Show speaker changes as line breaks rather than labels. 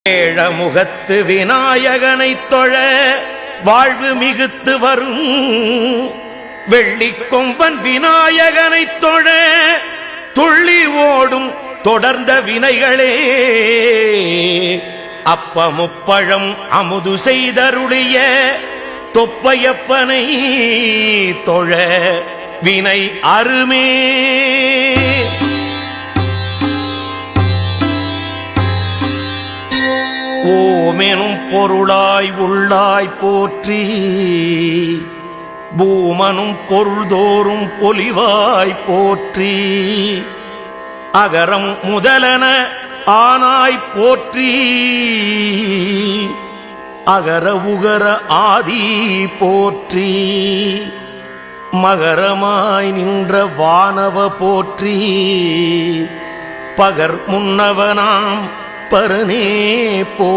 ஏழமுகத்து விநாயகனைத் தொழ வாழ்வு மிகுத்து வரும் வெள்ளிக்கொம்பன் விநாயகனைத் தொழ துள்ளி ஓடும் தொடர்ந்த வினைகளே அப்பமுப்பழம் அமுது செய்தருளிய தொப்பையப்பனை தொழ வினை அருமே. ஓமெனும் பொருளாய் உள்ளாய் போற்றி பூமனும் பொருள்தோறும் பொலிவாய் போற்றி அகரம் முதலன ஆனாய் போற்றி அகர உகர ஆதி போற்றி மகரமாய் நின்ற வானவ போற்றி பகர் முன்னவனாம் பரனே போ.